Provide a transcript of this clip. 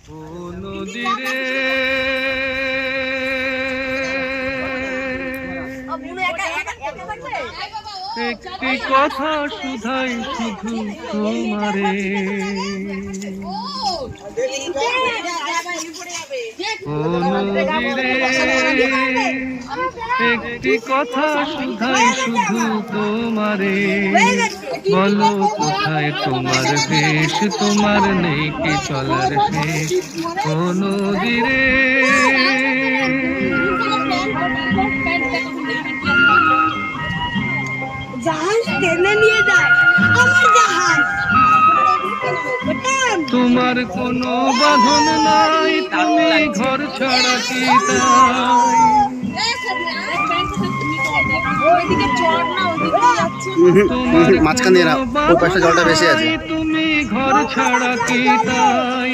ও নদী রে একটি কথা শুধাই শুধু তোমারে, ও নদী রে একটি কথা শুধাই শুধু তোমারে, বলো কোথায় তোমার দেশ, তোমার নেই কি চলার শেষ, ও নদী রে। জাহাজ টেনে নিয়ে যায় আমার জাহাজ, তোমার কোনো বাঁধন নাই, তুমি ঘর ছাড়া কি তাই, মাঝখান দিয়ে না, ওই পাশে জলটা বেশি আছে। তুমি ঘর ছাড়া কি তাই,